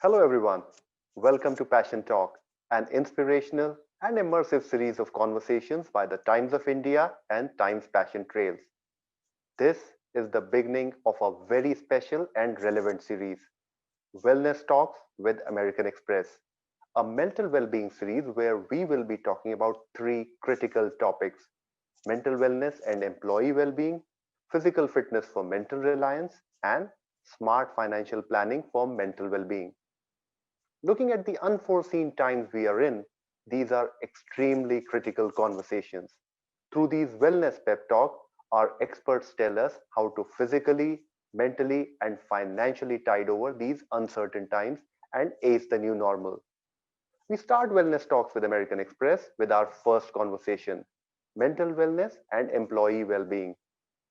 Hello, everyone. Welcome to Passion Talk, an inspirational and immersive series of conversations by the Times of India and Times Passion Trails. This is the beginning of a very special and relevant series, Wellness Talks with American Express, a mental well being series where we will be talking about three critical topics: mental wellness and employee well being, physical fitness for mental reliance, and smart financial planning for mental well being. Looking at the unforeseen times we are in, these are extremely critical conversations. Through these wellness pep talks, our experts tell us how to physically, mentally, and financially tide over these uncertain times and ace the new normal. We start wellness talks with American Express with our first conversation: mental wellness and employee well being.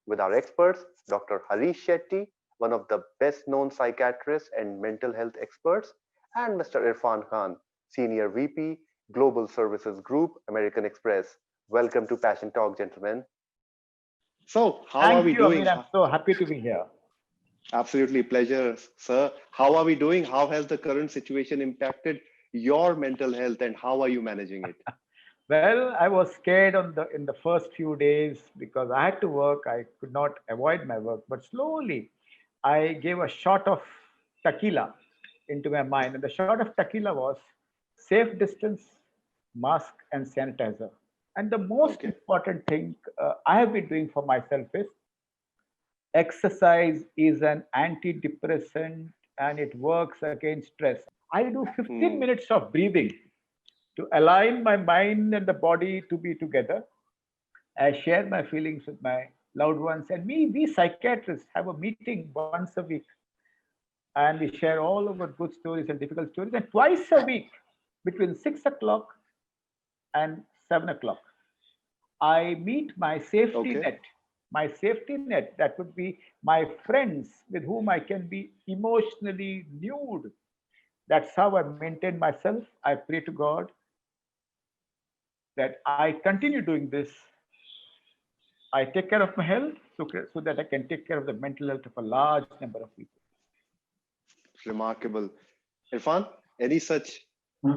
With our experts, Dr. Harish Shetty, one of the best known psychiatrists and mental health experts, and Mr. Irfan Khan, Senior VP, Global Services Group, American Express. Welcome to Passion Talk, gentlemen. So, how are Thank we you, doing? Amir. I'm so happy to be here. Absolutely pleasure, sir. How are we doing? How has the current situation impacted your mental health and how are you managing it? Well, I was scared in the first few days because I had to work. I could not avoid my work, but slowly I gave a shot of tequila into my mind, and the shot of tequila was safe distance, mask, and sanitizer. And the most Okay. important thing I have been doing for myself is exercise is an antidepressant and it works against stress. I do 15 Hmm. minutes of breathing to align my mind and the body to be together. I share my feelings with my loved ones, and we psychiatrists have a meeting once a week, and we share all our good stories and difficult stories. And twice a week, between 6 o'clock and 7 o'clock, I meet Okay. my safety net that would be my friends with whom I can be emotionally nude. That's how I maintain myself. I pray to God that I continue doing this. I take care of my health so that I can take care of the mental health of a large number of people. Remarkable. Irfan, any such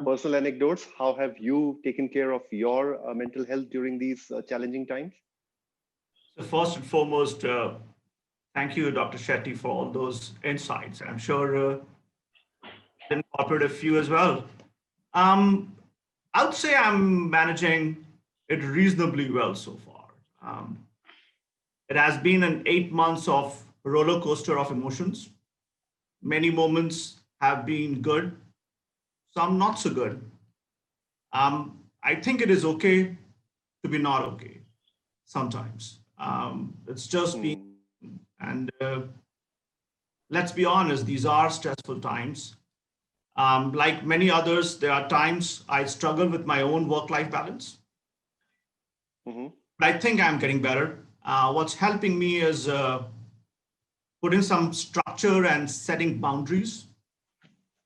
personal anecdotes? How have you taken care of your mental health during these challenging times? So first and foremost, thank you, Dr. Shetty, for all those insights. I'm sure I'll incorporate a few as well. Um, I would say I'm managing it reasonably well so far. Um, it has been an 8 months of roller coaster of emotions. Many moments have been good, some not so good. I think it is okay to be not okay sometimes. It's just being, Hmm. and let's be honest, these are stressful times. Like many others, there are times I struggle with my own work life balance, Hmm. but I think I'm getting better. What's helping me is putting some structure and setting boundaries,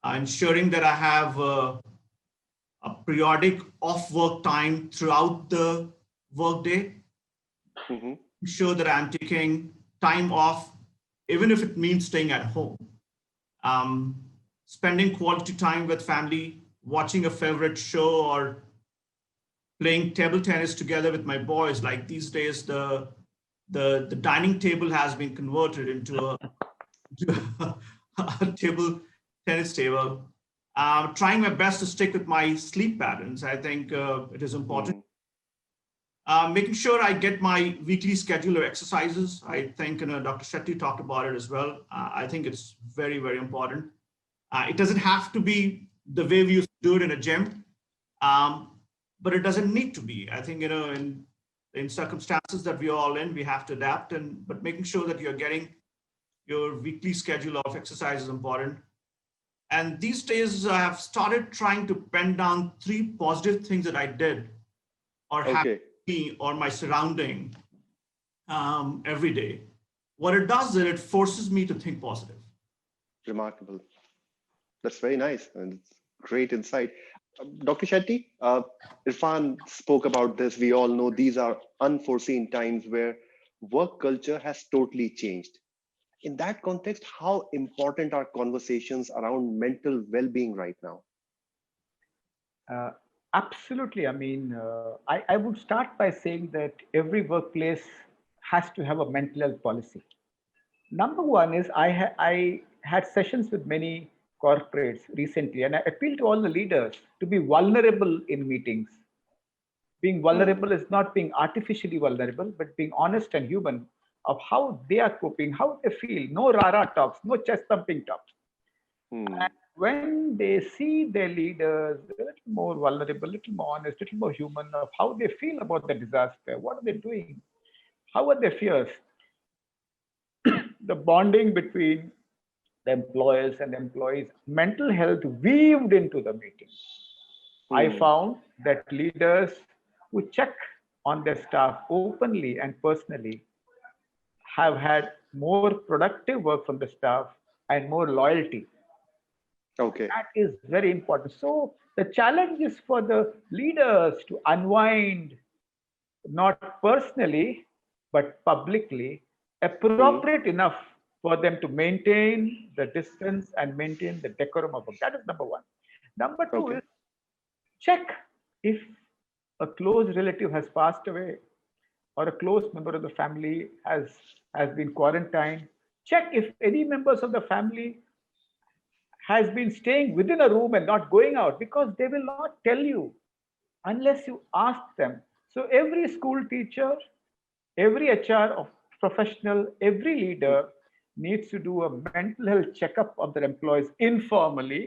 ensuring that I have a periodic off work time throughout the workday, Hmm. ensure that I'm taking time off, even if it means staying at home. Um, Spending quality time with family, watching a favorite show, or playing table tennis together with my boys. Like these days, the dining table has been converted into a table tennis table. Trying my best to stick with my sleep patterns. I think it is important. Hmm. Making sure I get my weekly schedule of exercises. I think Dr. Shetty talked about it as well. I think it's very, very important. It doesn't have to be the way we used to do it in a gym, um, but it doesn't need to be. I think in circumstances that we are all in, we have to adapt. And but making sure that you're getting your weekly schedule of exercise is important. And these days, I have started trying to pen down three positive things that I did or have Okay. me or my surrounding every day. What it does is it forces me to think positive. Remarkable. That's very nice and it's great insight. Dr. Shetty, Irfan spoke about this. We all know these are unforeseen times where work culture has totally changed. In that context, how important are conversations around mental well-being right now? Uh, Absolutely. I mean, I would start by saying that every workplace has to have a mental health policy. Number one is I had sessions with many corporates recently, and I appeal to all the leaders to be vulnerable in meetings. Being Hmm. vulnerable is not being artificially vulnerable, but being honest and human of how they are coping, how they feel. No rara talks, no chest thumping talks. Hmm. And when they see their leaders a little more vulnerable, a little more honest, a little more human of how they feel about the disaster, what are they doing, how are their fears, the bonding between the employers and employees, mental health weaved into the meeting. I Hmm. found that leaders who check on their staff openly and personally have had more productive work from the staff and more loyalty. Okay. That is very important. So the challenge is for the leaders to unwind, not personally, but publicly, Hmm. appropriate enough for them to maintain the distance and maintain the decorum of work. That is number one. Number two Okay. is check if a close relative has passed away or a close member of the family has been quarantined. Check if any members of the family has been staying within a room and not going out, because they will not tell you unless you ask them. So every school teacher, every HR of professional, every Hmm. leader needs to do a mental health checkup of their employees informally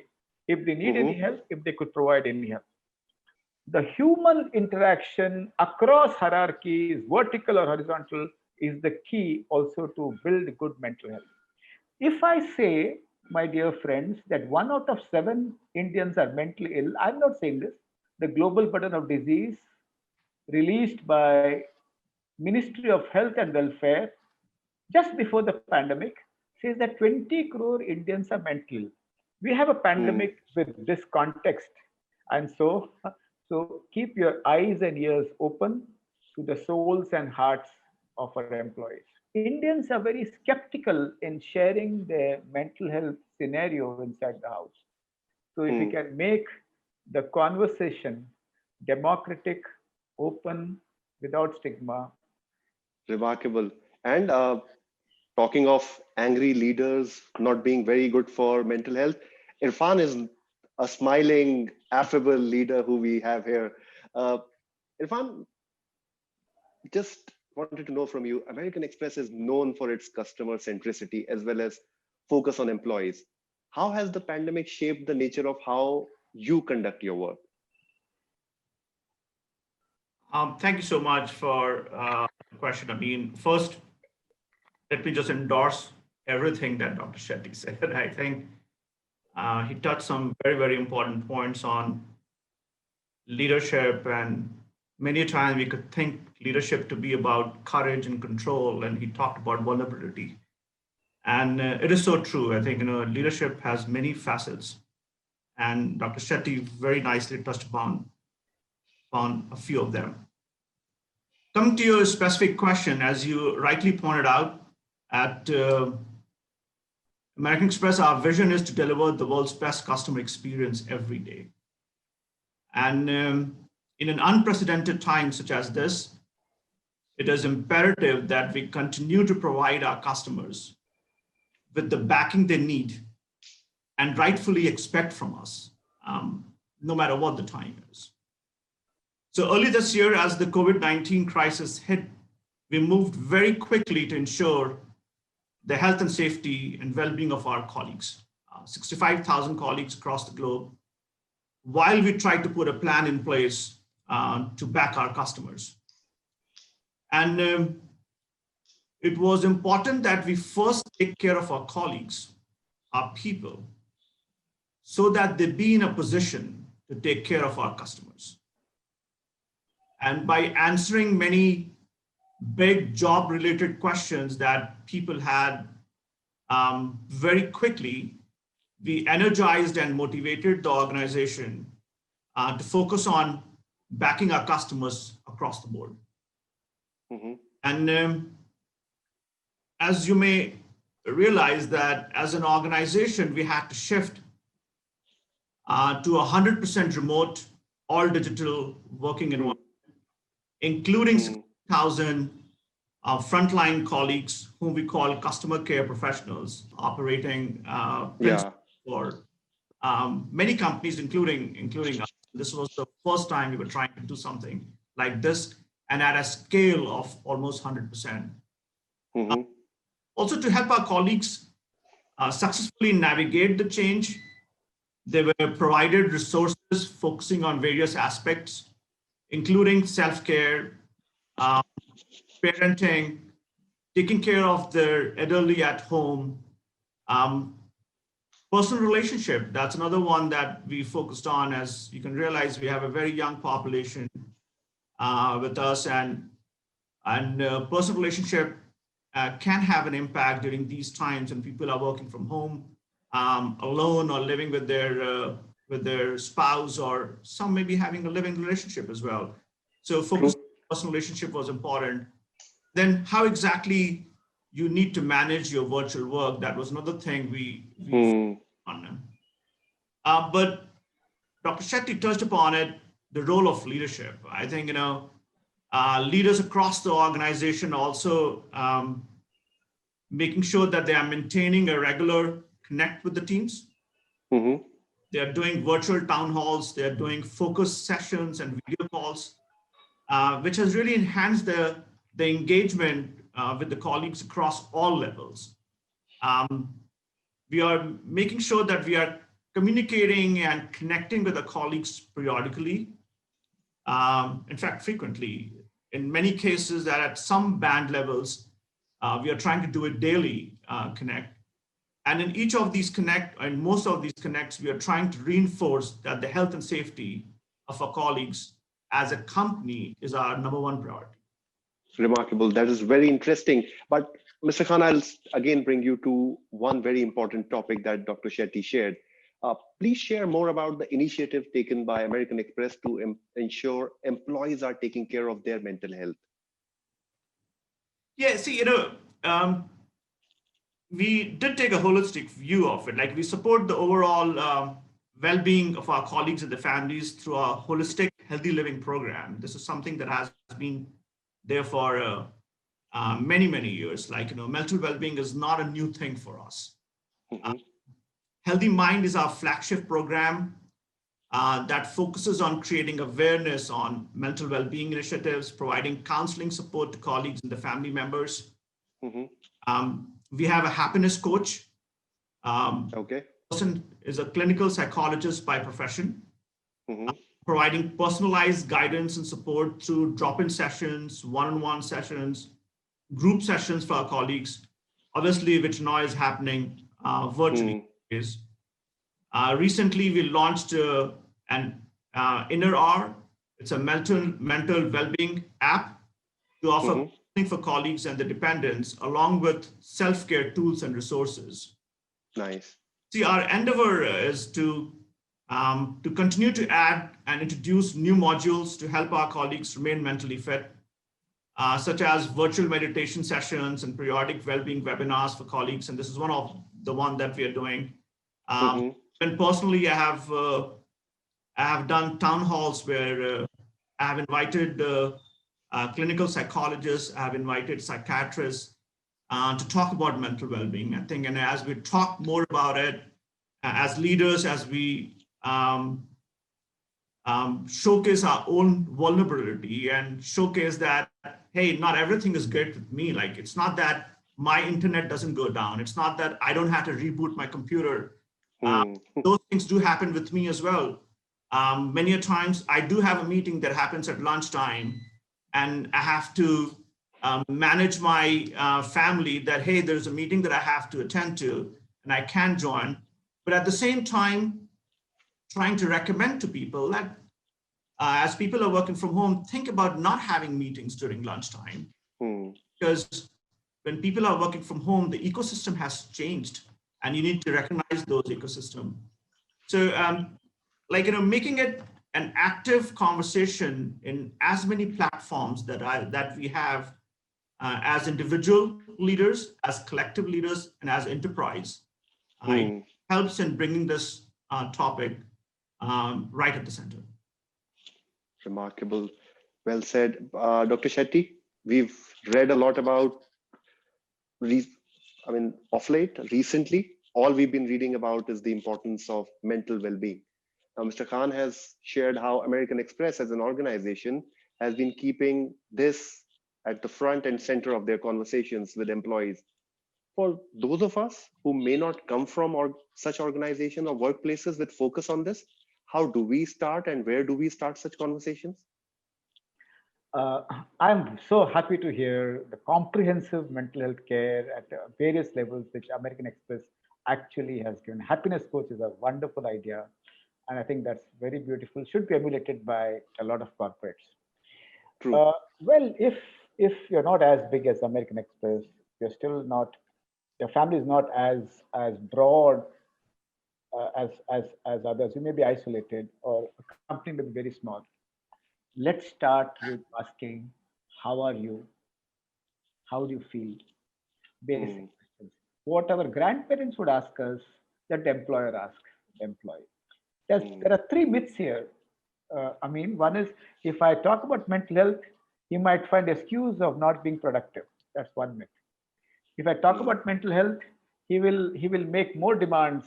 if they need any Hmm. help, if they could provide any help. The human interaction across hierarchies, vertical or horizontal, is the key also to build good mental health. If I say, my dear friends, that 1 out of 7 Indians are mentally ill, I'm not saying this. The global burden of disease released by Ministry of Health and Welfare just before the pandemic says that 20 crore Indians are mentally ill. We have a Hmm. pandemic with this context, and so keep your eyes and ears open to the souls and hearts of our employees. Indians are very skeptical in sharing their mental health scenario inside the house. So if we Hmm. can make the conversation democratic, open, without stigma. Remarkable. And talking of angry leaders not being very good for mental health, Irfan is a smiling, affable leader who we have here. Uh, Irfan, just wanted to know from you, American Express is known for its customer centricity as well as focus on employees. How has the pandemic shaped the nature of how you conduct your work? Thank you so much for the question. I mean, first, let me just endorse everything that Dr. Shetty said. I think he touched some very, very important points on leadership, and many times we could think leadership to be about courage and control, and he talked about vulnerability. And it is so true. I think leadership has many facets, and Dr. Shetty very nicely touched upon a few of them. Coming to your specific question, as you rightly pointed out, at American Express, our vision is to deliver the world's best customer experience every day. And in an unprecedented time such as this, it is imperative that we continue to provide our customers with the backing they need and rightfully expect from us, no matter what the time is. So early this year, as the COVID-19 crisis hit, we moved very quickly to ensure the health and safety and well-being of our colleagues, 65,000 colleagues across the globe, while we tried to put a plan in place to back our customers. And it was important that we first take care of our colleagues, our people, so that they be in a position to take care of our customers. And by answering many big job related questions that people had very quickly, we energized and motivated the organization to focus on backing our customers across the board. Mhm. And as you may realized that as an organization, we had to shift to 100% remote, all digital working environment, including 6,000 frontline colleagues whom we call customer care professionals operating for many companies, including us. This was the first time we were trying to do something like this and at a scale of almost 100%. Also to help our colleagues successfully navigate the change, they were provided resources focusing on various aspects, including self-care, parenting, taking care of their elderly at home, personal relationship. That's another one that we focused on. As you can realize, we have a very young population with us, and personal relationship can have an impact during these times when people are working from home, alone, or living with their spouse, or some may be having a living relationship as well. So focus on personal relationship was important. Then how exactly you need to manage your virtual work, that was another thing we on. But Dr. Shetty touched upon it, the role of leadership. I think, leaders across the organization also making sure that they are maintaining a regular connect with the teams. They are doing virtual town halls, they are doing focus sessions and video calls, which has really enhanced the engagement with the colleagues across all levels. We are making sure that we are communicating and connecting with the colleagues periodically. In fact, frequently. In many cases that at some band levels, we are trying to do it daily connect. And in each of these connect, and most of these connects, we are trying to reinforce that the health and safety of our colleagues as a company is our #1 priority. Remarkable. That is very interesting. But Mr. Khan, I'll again bring you to one very important topic that Dr. Shetty shared. Please share more about the initiative taken by American Express to ensure employees are taking care of their mental health. Yeah, see, we did take a holistic view of it. Like, we support the overall well-being of our colleagues and the families through our holistic healthy living program. This is something that has been there for many, many years. Like, mental well-being is not a new thing for us. Healthy Mind is our flagship program that focuses on creating awareness on mental well-being initiatives, providing counseling support to colleagues and the family members. We have a happiness coach. Person is a clinical psychologist by profession, providing personalized guidance and support through drop-in sessions, one-on-one sessions, group sessions for our colleagues, obviously, which now is happening virtually. Recently, we launched an Inner Hour. It's a mental well-being app to offer counseling for colleagues and the dependents, along with self-care tools and resources. Nice. See, our endeavor is to continue to add and introduce new modules to help our colleagues remain mentally fit, such as virtual meditation sessions and periodic well-being webinars for colleagues. And this is one of the one that we are doing. And personally, I have done town halls where I have invited clinical psychologists, I have invited psychiatrists to talk about mental well-being. I think, and as we talk more about it, as leaders, as we showcase our own vulnerability and showcase that, hey, not everything is great with me. Like, it's not that my internet doesn't go down. It's not that I don't have to reboot my computer. Those things do happen with me as well. Many a times I do have a meeting that happens at lunchtime, and I have to manage my family that, hey, there's a meeting that I have to attend to and I can't join. But at the same time, trying to recommend to people that as people are working from home, think about not having meetings during lunchtime. Because when people are working from home, the ecosystem has changed and you need to recognize those ecosystems. So making it an active conversation in as many platforms that we have as individual leaders, as collective leaders, and as enterprise. It helps in bringing this topic right at the center. Remarkable. Well said. Dr. Shetty, we've read a lot about, of late, recently, all we've been reading about is the importance of mental well-being. Now, Mr. Khan has shared how American Express as an organization has been keeping this at the front and center of their conversations with employees. For those of us who may not come from such organizations or workplaces with focus on this, how do we start and where do we start such conversations? I'm so happy to hear the comprehensive mental health care at various levels, which American Express actually has given. Happiness coach is a wonderful idea, and I think that's very beautiful. Should be emulated by a lot of corporates. True. Well, if you're not as big as American Express, you're still not. Your family is not as broad as others. You may be isolated, or a company may be very small. Let's start with asking, how are you? How do you feel? Basic questions. What our grandparents would ask us, that the employer asks the employee. There are three myths here. One is, if I talk about mental health, he might find excuse of not being productive. That's one myth. If I talk about mental health, he will make more demands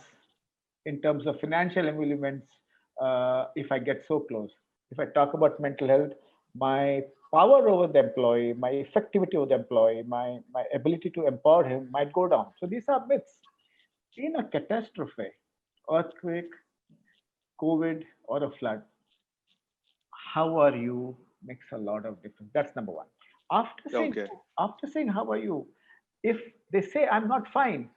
in terms of financial emoluments if I get so close. If I talk about mental health, my power over the employee, my effectivity over the employee, my ability to empower him might go down. So these are myths. In a catastrophe, earthquake, COVID, or a flood, how are you makes a lot of difference. That's number one. After saying how are you, if they say I'm not fine,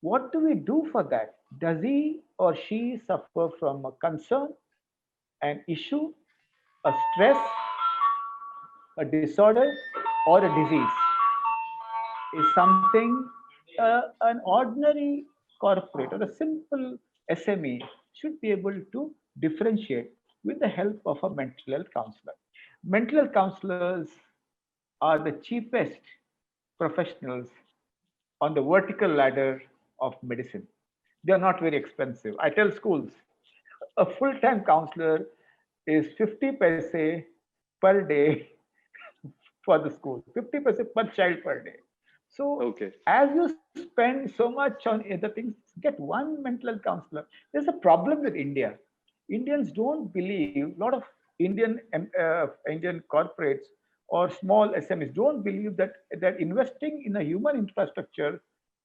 what do we do for that? Does he or she suffer from a concern, an issue, a stress, a disorder, or a disease? Is something an ordinary corporate or a simple SME should be able to differentiate with the help of a mental health counselor. Mental health counselors are the cheapest professionals on the vertical ladder of medicine. They are not very expensive. I tell schools, a full-time counselor is 50 paise per day for the school, 50 paise per child per day. So as you spend so much on other things, get one mental health counselor. There's a problem with India. Indians don't believe, a lot of Indian corporates or small SMEs don't believe that investing in a human infrastructure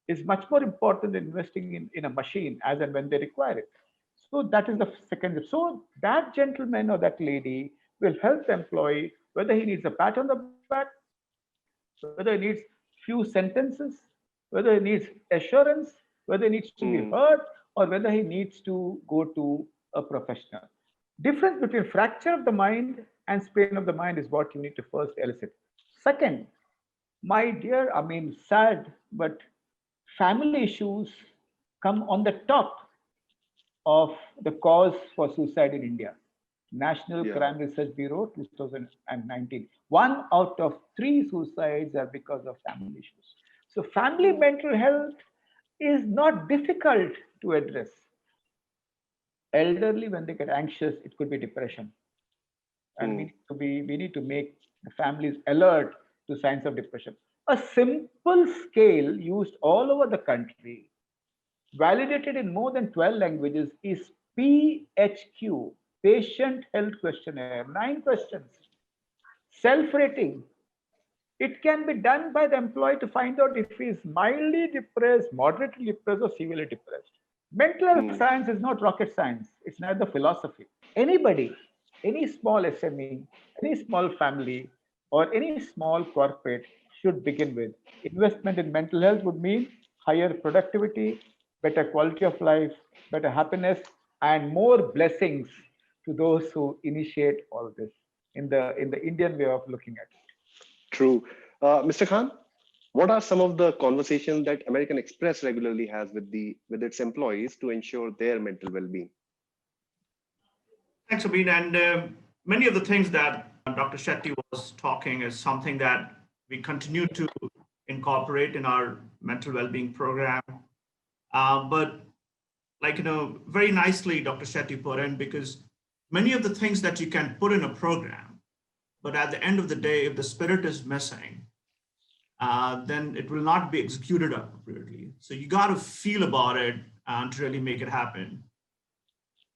is much more important than investing in a machine as and when they require it. So that is the second. So that gentleman or that lady will help the employee, whether he needs a pat on the back, whether he needs few sentences, whether he needs assurance, whether he needs to be heard, or whether he needs to go to a professional. Difference between fracture of the mind and sprain of the mind is what you need to first elicit. Second, my dear, sad, but family issues come on the top of the cause for suicide in India. National Crime Research Bureau, 2019. 1 out of 3 suicides are because of family issues. So family mental health is not difficult to address. Elderly, when they get anxious, it could be depression. And we need to make the families alert to signs of depression. A simple scale used all over the country, validated in more than 12 languages, is PHQ, Patient Health Questionnaire. 9 questions. Self-rating. It can be done by the employee to find out if he is mildly depressed, moderately depressed, or severely depressed. Mental health science is not rocket science. It's neither philosophy. Anybody, any small SME, any small family, or any small corporate should begin with. Investment in mental health would mean higher productivity, better quality of life, better happiness, and more blessings to those who initiate all this in the Indian way of looking at it. True. Mr. Khan, what are some of the conversations that American Express regularly has with its employees to ensure their mental well-being? Thanks, Abhin. And many of the things that Dr. Shetty was talking is something that we continue to incorporate in our mental well-being program. But like, very nicely, Dr. Shetty put in, because many of the things that you can put in a program, but at the end of the day, if the spirit is missing, then it will not be executed appropriately. So you got to feel about it to really make it happen.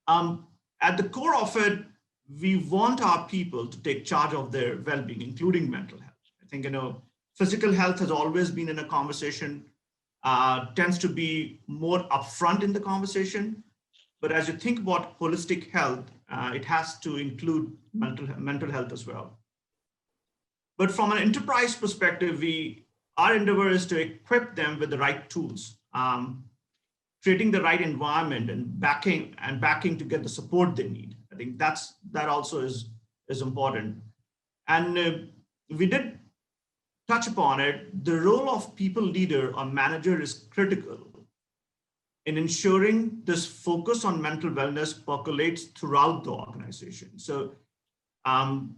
At the core of it, we want our people to take charge of their well-being, including mental health. I think, physical health has always been in a conversation, tends to be more upfront in the conversation. But as you think about holistic health, it has to include mental health as well. But from an enterprise perspective, our endeavor is to equip them with the right tools, creating the right environment and backing to get the support they need. I think that also is important. And we did touch upon it. The role of people leader or manager is critical in ensuring this focus on mental wellness percolates throughout the organization. So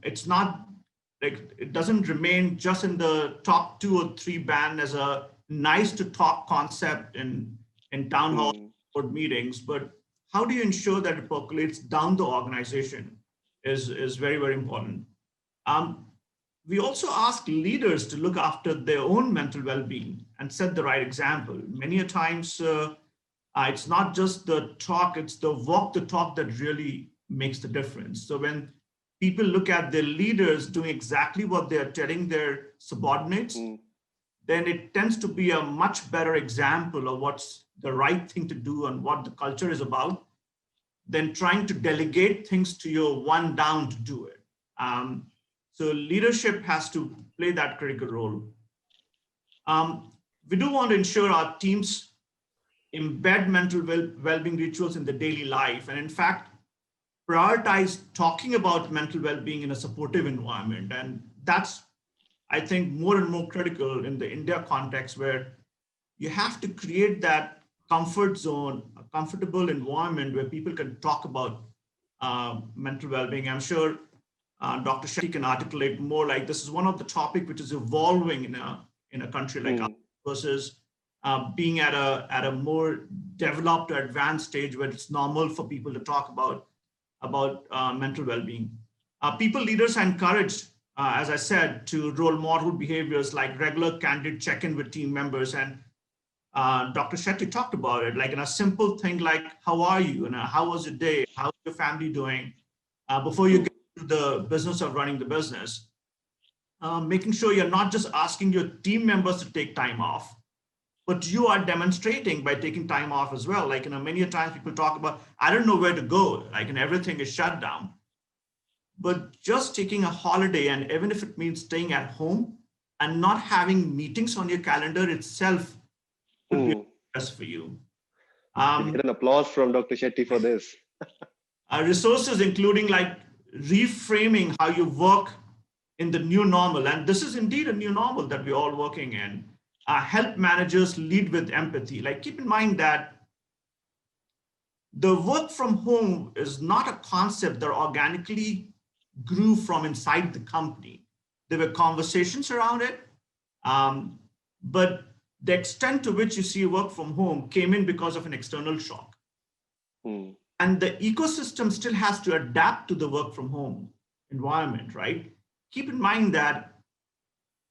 it's not like, it doesn't remain just in the top 2 or 3 band as a nice to talk concept in town hall board meetings, but how do you ensure that it percolates down the organization is very, very important. We also ask leaders to look after their own mental well-being and set the right example. Many a times, it's not just the talk, it's the walk the talk that really makes the difference. So when people look at their leaders doing exactly what they're telling their subordinates, then it tends to be a much better example of what's the right thing to do and what the culture is about than trying to delegate things to your one down to do it. So leadership has to play that critical role. We do want to ensure our teams embed mental well-being rituals in the daily life, and in fact, prioritize talking about mental well-being in a supportive environment. And that's, I think, more and more critical in the India context, where you have to create that comfort zone, a comfortable environment where people can talk about mental well-being. I'm sure Dr. Shetty can articulate more. Like, this is one of the topics which is evolving in a country like ours versus being at a more developed or advanced stage where it's normal for people to talk about mental well-being. People leaders are encouraged, as I said, to role model behaviors like regular candid check-in with team members. And Dr. Shetty talked about it, like in a simple thing like, how are you? And how was your day? How's your family doing? Before you get to the business of running the business, making sure you're not just asking your team members to take time off, but you are demonstrating by taking time off as well. Like, many times people talk about, I don't know where to go, like, and everything is shut down. But just taking a holiday, and even if it means staying at home and not having meetings on your calendar itself could be best for you. Get an applause from Dr. Shetty for this. Resources including like reframing how you work in the new normal. And this is indeed a new normal that we're all working in. Help managers lead with empathy. Like, keep in mind that the work from home is not a concept that organically grew from inside the company. There were conversations around it, but the extent to which you see work from home came in because of an external shock. And the ecosystem still has to adapt to the work from home environment, right? Keep in mind that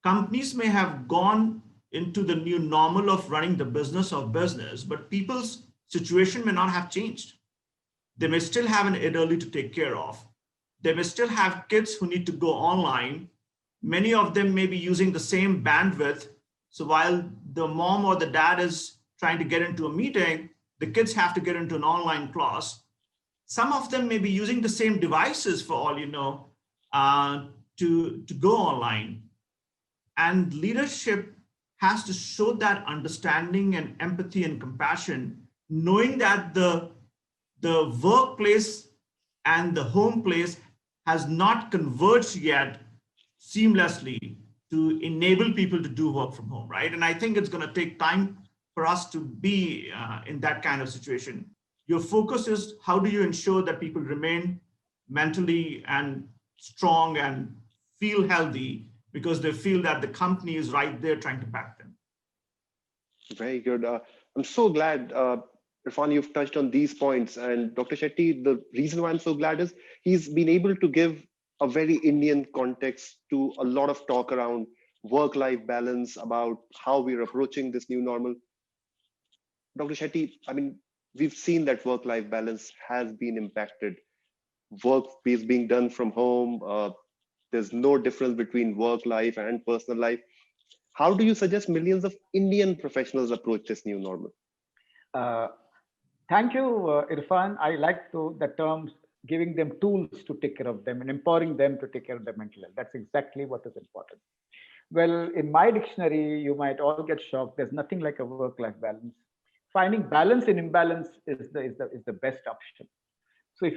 companies may have gone into the new normal of running the business of business, but people's situation may not have changed. They may still have an elderly to take care of. They may still have kids who need to go online. Many of them may be using the same bandwidth. So while the mom or the dad is trying to get into a meeting, the kids have to get into an online class. Some of them may be using the same devices, for all you know, to go online. And leadership has to show that understanding and empathy and compassion, knowing that the workplace and the home place has not converged yet seamlessly to enable people to do work from home, right? And I think it's going to take time for us to be in that kind of situation. Your focus is, how do you ensure that people remain mentally and strong and feel healthy because they feel that the company is right there trying to back them. Very good. I'm so glad, Irfan, you've touched on these points. And Dr. Shetty, the reason why I'm so glad is he's been able to give a very Indian context to a lot of talk around work-life balance, about how we're approaching this new normal. Dr. Shetty, I mean, we've seen that work-life balance has been impacted. Work is being done from home. There's no difference between work life and personal life. How do you suggest millions of Indian professionals approach this new normal? Uh, Thank you, Irfan. I like the terms giving them tools to take care of them and empowering them to take care of their mental health. That's exactly what is important. Well, in my dictionary, you might all get shocked. There's nothing like a work-life balance. Finding balance in imbalance is the best option. So if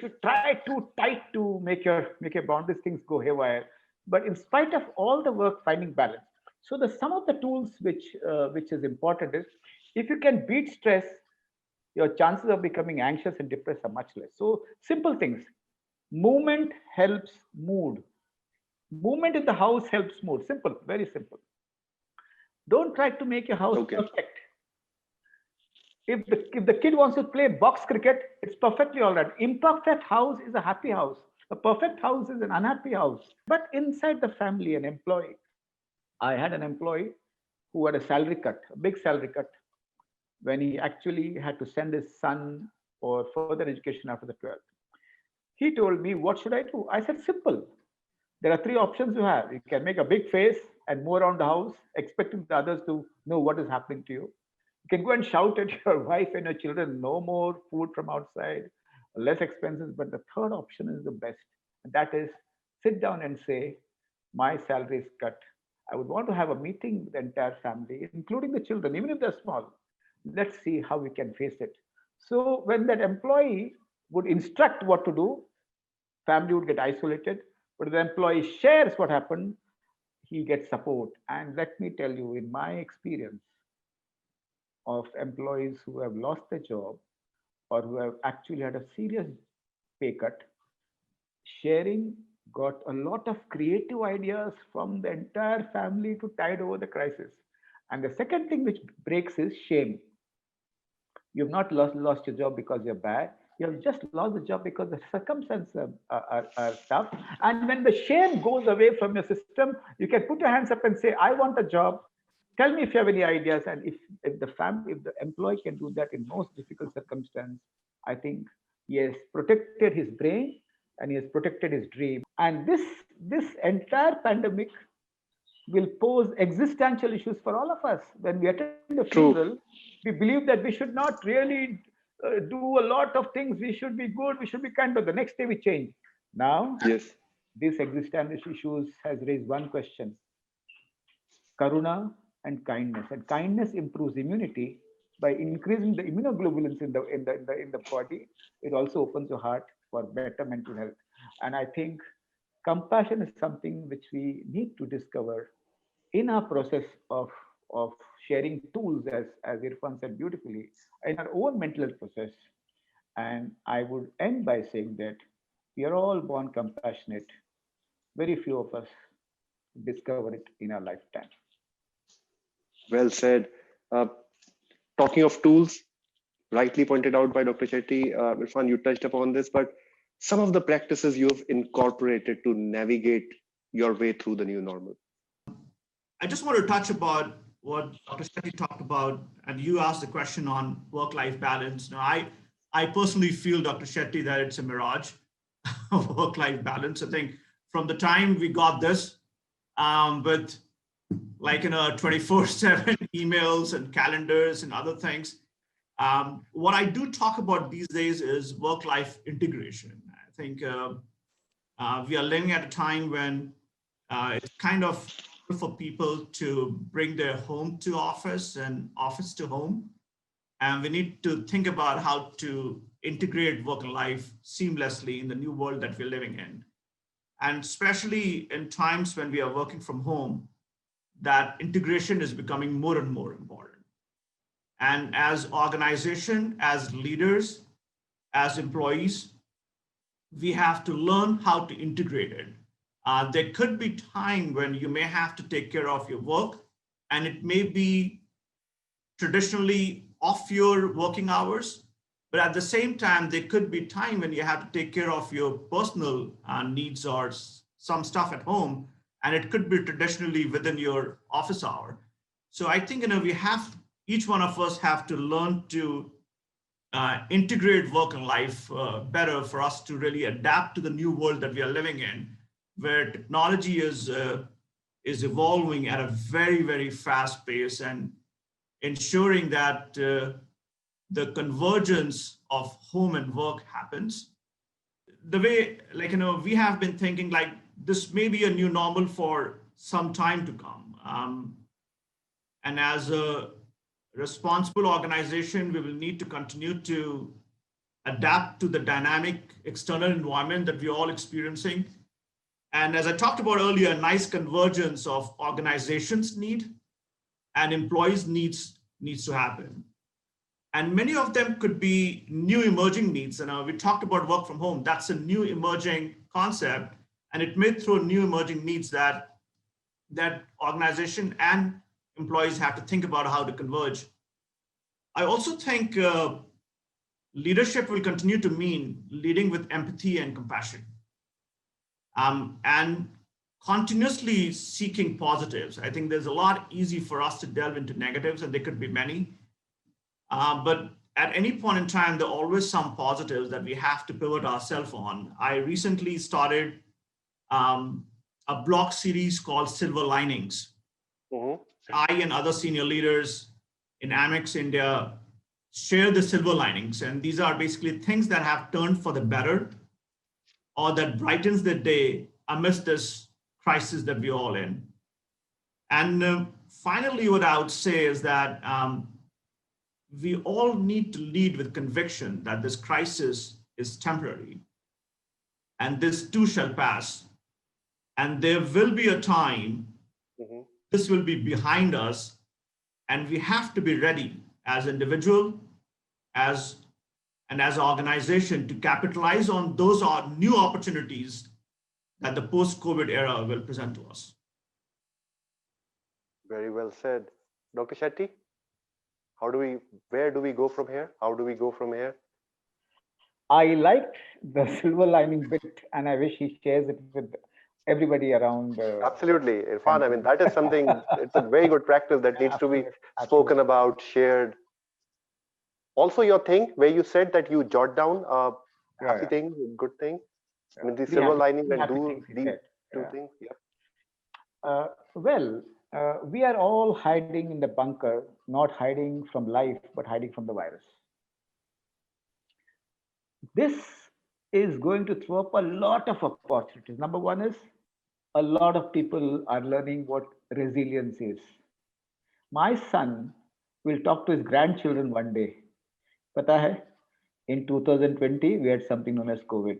you try too tight to make your boundaries, things go haywire. But in spite of all the work, finding balance. So the some of the tools which is important is, if you can beat stress, your chances of becoming anxious and depressed are much less. So simple things. Movement helps mood. Movement in the house helps mood. Simple, very simple. Don't try to make your house Okay. perfect. If the kid wants to play box cricket, it's perfectly all right. Imperfect house is a happy house. A perfect house is an unhappy house. But inside the family, an employee. I had an employee who had a salary cut, a big salary cut, when he actually had to send his son for further education after the 12th. He told me, "What should I do?" I said, "Simple. There are three options you have. You can make a big face and move around the house, expecting the others to know what is happening to you. You can go and shout at your wife and your children, no more food from outside, less expenses." But the third option is the best. And that is, sit down and say, "My salary is cut. I would want to have a meeting with the entire family, including the children, even if they're small. Let's see how we can face it." So when that employee would instruct what to do, family would get isolated. But if the employee shares what happened, he gets support. And let me tell you, in my experience of employees who have lost their job or who have actually had a serious pay cut, sharing got a lot of creative ideas from the entire family to tide over the crisis. And the second thing which breaks is shame. You've not lost your job because you're bad. You have just lost the job because the circumstances are tough. And when the shame goes away from your system, you can put your hands up and say, "I want a job. Tell me if you have any ideas." And if the employee can do that in most difficult circumstance, I think he has protected his brain and he has protected his dream. And this entire pandemic will pose existential issues for all of us. When we attend a funeral, True. we believe that we should not really do a lot of things. We should be good, we should be kind, but the next day we change. Now, Yes. this existential issues has raised one question: karuna and kindness. And kindness improves immunity by increasing the immunoglobulins in the body. It also opens your heart for better mental health. And I think compassion is something which we need to discover in our process of sharing tools, as Irfan said beautifully, in our own mental health process. And I would end by saying that we are all born compassionate. Very few of us discover it in our lifetime. Well said. Uh, Talking of tools, rightly pointed out by Dr. Shetty, Irfan, you touched upon this, but some of the practices you've incorporated to navigate your way through the new normal. I just want to touch about what Dr. Shetty talked about, and you asked the question on work-life balance. Now, I personally feel, Dr. Shetty, that it's a mirage of work-life balance. I think from the time we got this, with 24/7 emails and calendars and other things, what I do talk about these days is work-life integration. I think we are living at a time when it's kind of for people to bring their home to office and office to home. And we need to think about how to integrate work and life seamlessly in the new world that we're living in. And especially in times when we are working from home, that integration is becoming more and more important. And as organization, as leaders, as employees, we have to learn how to integrate it. There could be time when you may have to take care of your work, and it may be traditionally off your working hours. But at the same time, there could be time when you have to take care of your personal needs or some stuff at home, and it could be traditionally within your office hour. So I think we have, each one of us have to learn to integrate work and life better for us to really adapt to the new world that we are living in, where technology is evolving at a very, very fast pace, and ensuring that the convergence of home and work happens. The way, we have been thinking like this may be a new normal for some time to come. And as a responsible organization, we will need to continue to adapt to the dynamic external environment that we're all experiencing. And as I talked about earlier, a nice convergence of organizations need and employees needs to happen. And many of them could be new emerging needs. And we talked about work from home. That's a new emerging concept, and it may throw new emerging needs that organization and employees have to think about how to converge. I also think leadership will continue to mean leading with empathy and compassion, and continuously seeking positives. I think there's a lot easy for us to delve into negatives, and there could be many. But at any point in time, there are always some positives that we have to pivot ourselves on. I recently started a blog series called Silver Linings. Mm-hmm. I and other senior leaders in Amex India share the silver linings. And these are basically things that have turned for the better or that brightens the day amidst this crisis that we're all in. And finally, what I would say is that we all need to lead with conviction that this crisis is temporary and this too shall pass. And there will be a time, mm-hmm. This will be behind us, and we have to be ready as individual, as an organization to capitalize on those new opportunities that the post-COVID era will present to us. Very well said. Dr. Shetty, where do we go from here? How do we go from here? I liked the silver lining bit, and I wish he shares it with everybody around. Absolutely, Irfan. I mean, that is something, it's a very good practice that needs to be spoken about, shared. Also, your thing where you said that you jot down happy things, good thing. I mean, the silver lining and do these two things. Yeah. We are all hiding in the bunker, not hiding from life, but hiding from the virus. This is going to throw up a lot of opportunities. Number one is a lot of people are learning what resilience is. My son will talk to his grandchildren one day. Pata hai, in 2020, we had something known as COVID.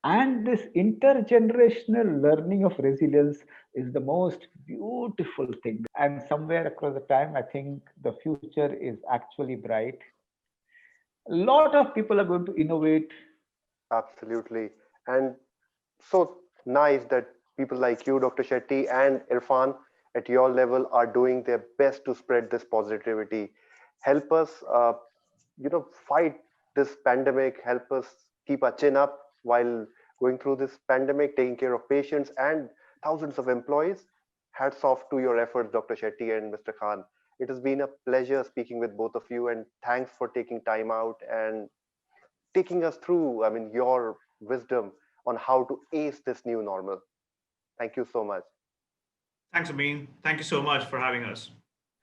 And this intergenerational learning of resilience is the most beautiful thing. And somewhere across the time, I think the future is actually bright. A lot of people are going to innovate. Absolutely. And so nice that people like you, Dr. Shetty, and Irfan at your level are doing their best to spread this positivity. Help us, fight this pandemic, help us keep our chin up while going through this pandemic, taking care of patients and thousands of employees. Hats off to your efforts, Dr. Shetty and Mr. Khan. It has been a pleasure speaking with both of you, and thanks for taking time out and taking us through, your wisdom on how to ace this new normal. Thank you so much. Thanks, Amin. Thank you so much for having us.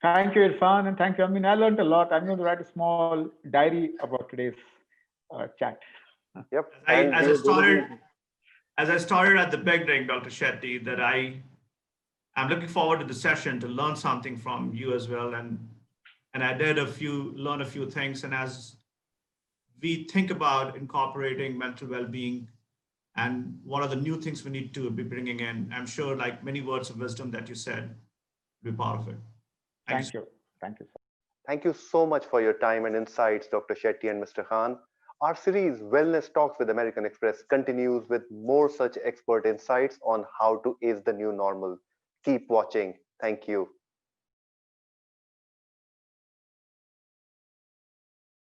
Thank you, Irfan, and thank you. I learned a lot. I'm going to write a small diary about today's chat. Yep. As I started at the beginning, Dr. Shetty, that I'm looking forward to the session to learn something from you as well, and I did learn a few things. And as we think about incorporating mental well-being and what are the new things we need to be bringing in, I'm sure, like many words of wisdom that you said, will be part of it. Thank you. Thank you so much for your time and insights, Dr. Shetty and Mr. Khan. Our series Wellness Talks with American Express continues with more such expert insights on how to ace the new normal. Keep watching. Thank you.